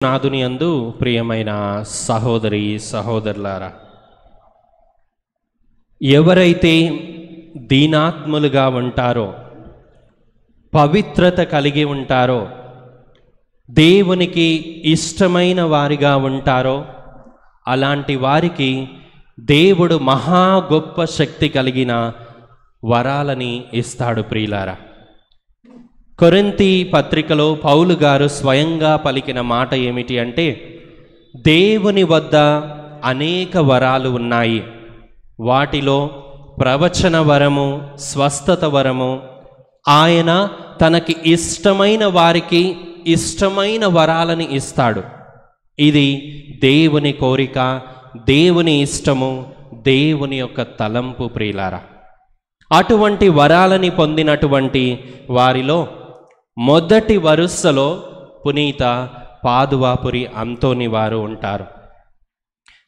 నాదుని యందు ప్రియమైన సహోదరి సహోదరులారా, ఎవరైతే దీనాత్ములుగా ఉంటారో, పవిత్రత కలిగి ఉంటారో, దేవునికి ఇష్టమైన వారిగా ఉంటారో, అలాంటి వారికి దేవుడు మహా గొప్ప శక్తి కలిగిన వరాలని ఇస్తాడు. ప్రియులారా, కొరింథీ పత్రికలో పౌలు గారు స్వయంగా పలికిన మాట ఏమిటి అంటే, దేవుని వద్ద అనేక వరాలు ఉన్నాయి, వాటిలో ప్రవచన వరము, స్వస్థత వరము, ఆయన తనకి ఇష్టమైన వారికి ఇష్టమైన వరాలని ఇస్తాడు. ఇది దేవుని కోరిక, దేవుని ఇష్టము, దేవుని యొక్క తలంపు. ప్రియులారా, అటువంటి వరాలని పొందినటువంటి వారిలో మొదటి వరుసలో పునీత పాదువాపురి అంతోని వారు ఉంటారు.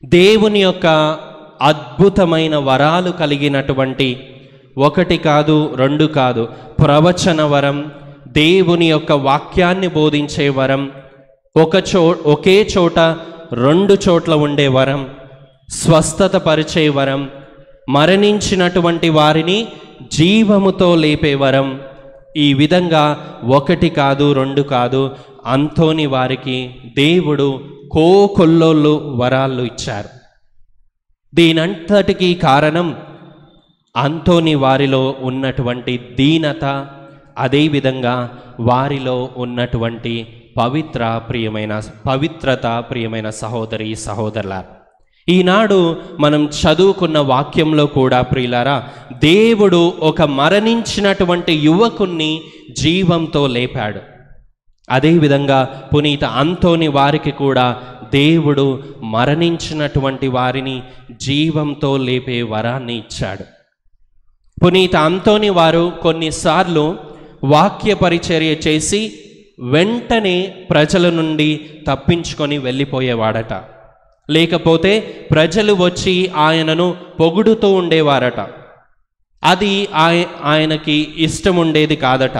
దేవుని యొక్క అద్భుతమైన వరాలు కలిగినటువంటి, ఒకటి కాదు రెండు కాదు, ప్రవచన వరం, దేవుని యొక్క వాక్యాన్ని బోధించే వరం, ఒకే చోట రెండు చోట్ల ఉండే వరం, స్వస్థత పరిచే వరం, మరణించినటువంటి వారిని జీవముతో లేపే వరం, ఈ విధంగా ఒకటి కాదు రెండు కాదు, అంతోని వారికి దేవుడు కోకొల్లోళ్ళు వరాలు ఇచ్చారు. దీనంతటికీ కారణం అంతోని వారిలో ఉన్నటువంటి దీనత, అదేవిధంగా వారిలో ఉన్నటువంటి పవిత్రత. ప్రియమైన సహోదరి సహోదరులారా, ఈనాడు మనం చదువుకున్న వాక్యంలో కూడా ప్రియులారా, దేవుడు ఒక మరణించినటువంటి యువకుణ్ణి జీవంతో లేపాడు. అదేవిధంగా పునీత అంతోని వారికి కూడా దేవుడు మరణించినటువంటి వారిని జీవంతో లేపే వరాన్ని ఇచ్చాడు. పునీత అంతోని వారు కొన్నిసార్లు వాక్య పరిచర్య చేసి వెంటనే ప్రజల నుండి తప్పించుకొని వెళ్ళిపోయేవాడట. లేకపోతే ప్రజలు వచ్చి ఆయనను పొగుడుతూ ఉండేవారట. అది ఆయనకి ఇష్టం ఉండేది కాదట.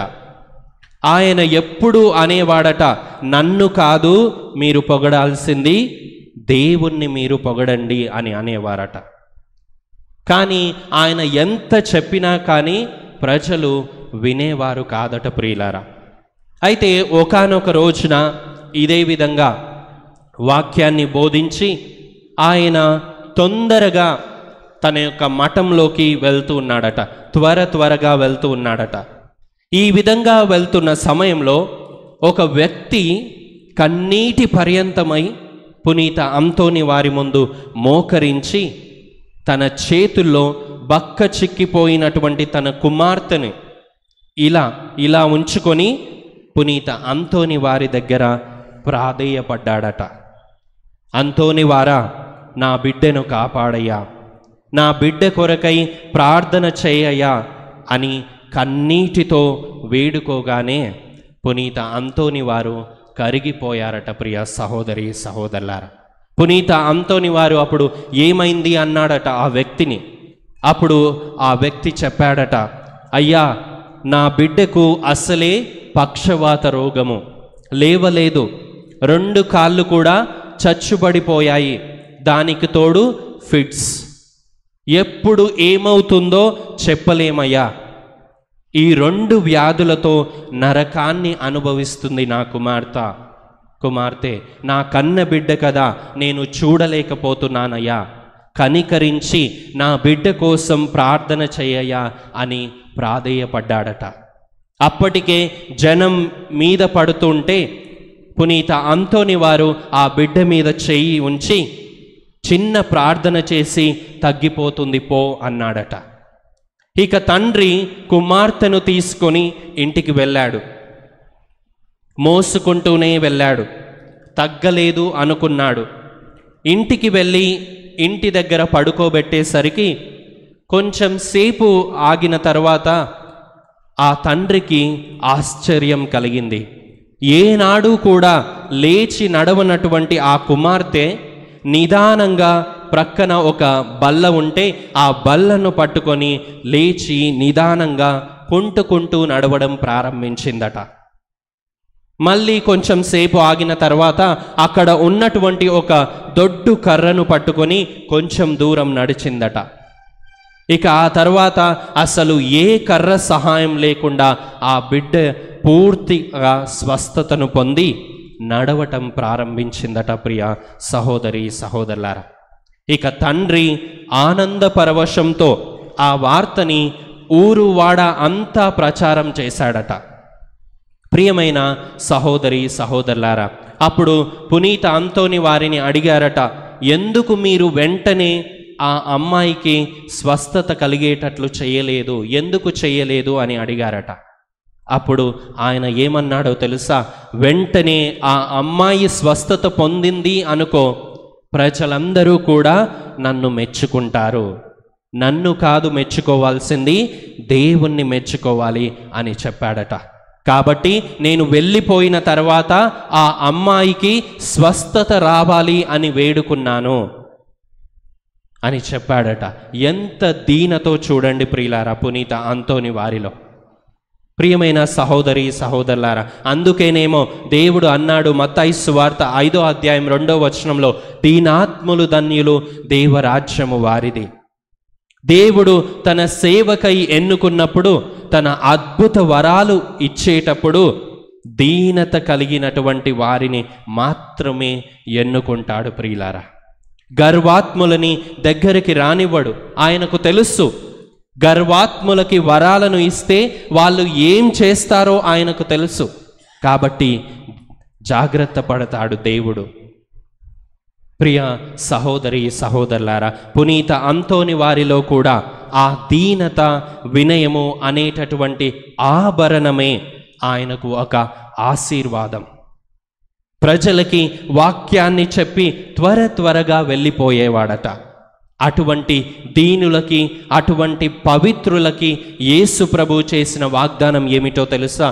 ఆయన ఎప్పుడూ అనేవాడట, నన్ను కాదు మీరు పొగడాల్సింది, దేవుణ్ణి మీరు పొగడండి అని అనేవారట. కానీ ఆయన ఎంత చెప్పినా కానీ ప్రజలు వినేవారు కాదట. ప్రియులారా, అయితే ఒకానొక రోజున ఇదే విధంగా వాక్యాన్ని బోధించి ఆయన తొందరగా తన యొక్క మఠంలోకి వెళ్తూ ఉన్నాడట. త్వరగా వెళ్తూ ఉన్నాడట. ఈ విధంగా వెళ్తున్న సమయంలో ఒక వ్యక్తి కన్నీటి పర్యంతమై పునీత అంతోని వారి ముందు మోకరించి తన చేతుల్లో బక్క చిక్కిపోయినటువంటి తన కుమార్తెని ఇలా ఉంచుకొని పునీత అంతోని వారి దగ్గర ప్రాధేయపడ్డాడట. అంతోని వారా, నా బిడ్డను కాపాడయ్యా, నా బిడ్డ కొరకై ప్రార్థన చేయయ్యా అని కన్నీటితో వేడుకోగానే పునీత అంతోని వారు కరిగిపోయారట. ప్రియ సహోదరి సహోదరులారా, పునీత అంతోని వారు అప్పుడు ఏమైంది అన్నాడట ఆ వ్యక్తిని. అప్పుడు ఆ వ్యక్తి చెప్పాడట, అయ్యా, నా బిడ్డకు అసలే పక్షవాత రోగము, లేవలేదు, 2 కాళ్ళు కూడా చచ్చుబడిపోయాయి, దానికి తోడు ఫిట్స్, ఎప్పుడు ఏమవుతుందో చెప్పలేమయ్యా, ఈ 2 వ్యాధులతో నరకాన్ని అనుభవిస్తుంది నా కుమార్తె, నా కన్న బిడ్డ కదా, నేను చూడలేకపోతున్నానయ్యా, కనికరించి నా బిడ్డ కోసం ప్రార్థన చేయయ్యా అని ప్రాధేయపడ్డాడట. అప్పటికే జనం మీద పడుతుంటే పునీత అంతోని వారు ఆ బిడ్డ మీద చెయ్యి ఉంచి చిన్న ప్రార్థన చేసి తగ్గిపోతుంది పో అన్నాడట. ఇక తండ్రి కుమార్తెను తీసుకొని ఇంటికి వెళ్ళాడు. మోసుకుంటూనే వెళ్ళాడు. తగ్గలేదు అనుకున్నాడు. ఇంటికి వెళ్ళి ఇంటి దగ్గర పడుకోబెట్టేసరికి కొంచెం సేపు ఆగిన తర్వాత ఆ తండ్రికి ఆశ్చర్యం కలిగింది. ఏనాడు కూడా లేచి నడవనటువంటి ఆ కుమార్తె నిదానంగా ప్రక్కన ఒక బల్ల ఉంటే ఆ బల్లను పట్టుకొని లేచి నిదానంగా కుంటుకుంటూ నడవడం ప్రారంభించిందట. మళ్ళీ కొంచెం సేపు ఆగిన తర్వాత అక్కడ ఉన్నటువంటి ఒక దొడ్డు కర్రను పట్టుకొని కొంచెం దూరం నడిచిందట. ఇక ఆ తర్వాత అసలు ఏ కర్ర సహాయం లేకుండా ఆ బిడ్డ పూర్తిగా స్వస్థతను పొంది నడవటం ప్రారంభించిందట. ప్రియ సహోదరి సహోదరులారా, ఇక తండ్రి ఆనంద పరవశంతో ఆ వార్తని ఊరు వాడ అంతా ప్రచారం చేశాడట. ప్రియమైన సహోదరి సహోదరులారా, అప్పుడు పునీత అంతోని వారిని అడిగారట, ఎందుకు మీరు వెంటనే ఆ అమ్మాయికి స్వస్థత కలిగేటట్లు చేయలేదు, ఎందుకు చేయలేదు అని అడిగారట. అప్పుడు ఆయన ఏమన్నాడో తెలుసా? వెంటనే ఆ అమ్మాయి స్వస్థత పొందింది అనుకో, ప్రజలందరూ కూడా నన్ను మెచ్చుకుంటారు, నన్ను కాదు మెచ్చుకోవాల్సింది దేవుణ్ణి మెచ్చుకోవాలి అని చెప్పాడట. కాబట్టి నేను వెళ్ళిపోయిన తర్వాత ఆ అమ్మాయికి స్వస్థత రావాలి అని వేడుకున్నాను అని చెప్పాడట. ఎంత దీనతో చూడండి ప్రియులారా పునీత అంతోని వారిలో. ప్రియమైన సహోదరి సహోదరులారా, అందుకేనేమో దేవుడు అన్నాడు మత్తయి సువార్త 5వ అధ్యాయం 2వ వచనంలో, దీనాత్ములు ధన్యులు, దేవరాజ్యము వారిది. దేవుడు తన సేవకై ఎన్నుకున్నప్పుడు, తన అద్భుత వరాలు ఇచ్చేటప్పుడు దీనత కలిగినటువంటి వారిని మాత్రమే ఎన్నుకుంటాడు ప్రియులారా. గర్వాత్ములని దగ్గరికి రానివ్వడు. ఆయనకు తెలుసు గర్వాత్ములకి వరాలను ఇస్తే వాళ్ళు ఏం చేస్తారో ఆయనకు తెలుసు. కాబట్టి జాగ్రత్త పడతాడు దేవుడు. ప్రియ సహోదరి సహోదరులారా, పునీత అంతోని వారిలో కూడా ఆ దీనత వినయము అనేటటువంటి ఆభరణమే ఆయనకు ఒక ఆశీర్వాదం. ప్రజలకి వాక్యాన్ని చెప్పి త్వరగా వెళ్ళిపోయేవాడట. అటువంటి దీనులకి, అటువంటి పవిత్రులకి యేసు ప్రభు చేసిన వాగ్దానం ఏమిటో తెలుసా?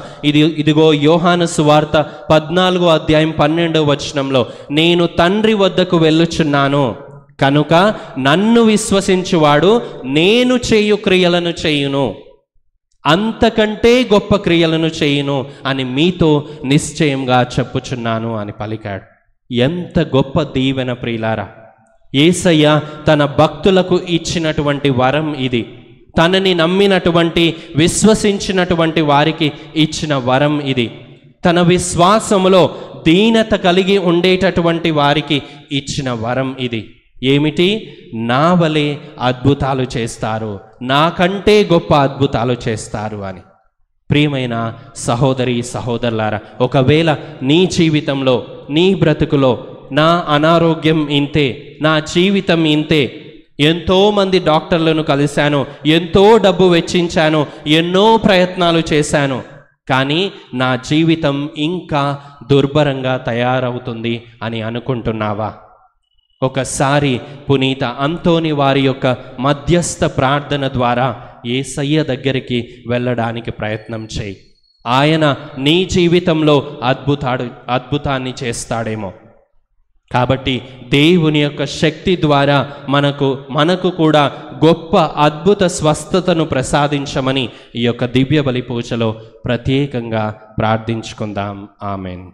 ఇదిగో యోహాను సువార్త 14వ అధ్యాయం 12వ వచనంలో, నేను తండ్రి వద్దకు వెళ్ళుచున్నాను కనుక నన్ను విశ్వసించువాడు నేను చేయు క్రియలను చేయును, అంతకంటే గొప్ప క్రియలను చేయును అని మీతో నిశ్చయంగా చెప్పుచున్నాను అని పలికాడు. ఎంత గొప్ప దీవెన ప్రియులారా! యేసయ్య తన భక్తులకు ఇచ్చినటువంటి వరం ఇది. తనని నమ్మినటువంటి, విశ్వసించినటువంటి వారికి ఇచ్చిన వరం ఇది. తన విశ్వాసములో దీనత కలిగి ఉండేటటువంటి వారికి ఇచ్చిన వరం ఇది. ఏమిటి? నా వలె అద్భుతాలు చేస్తారు, నాకంటే గొప్ప అద్భుతాలు చేస్తారు అని. ప్రియమైన సహోదరి సహోదరులారా, ఒకవేళ నీ జీవితంలో, నీ బ్రతుకులో నా అనారోగ్యం ఇంతే, నా జీవితం ఇంతే, ఎంతోమంది డాక్టర్లను కలిశాను, ఎంతో డబ్బు వెచ్చించాను, ఎన్నో ప్రయత్నాలు చేశాను, కానీ నా జీవితం ఇంకా దుర్భరంగా తయారవుతుంది అని అనుకుంటున్నావా? ఒకసారి పునీత అంతోని వారి యొక్క మధ్యస్థ ప్రార్థన ద్వారా యేసయ్య దగ్గరికి వెళ్ళడానికి ప్రయత్నం చేయి. ఆయన నీ జీవితంలో అద్భుతాన్ని చేస్తాడేమో. కాబట్టి దేవుని యొక్క శక్తి ద్వారా మనకు కూడా గొప్ప అద్భుత స్వస్థతను ప్రసాదించమని ఈ యొక్క దివ్య బలి పూజలో ప్రత్యేకంగా ప్రార్థించుకుందాం. ఆమెన్.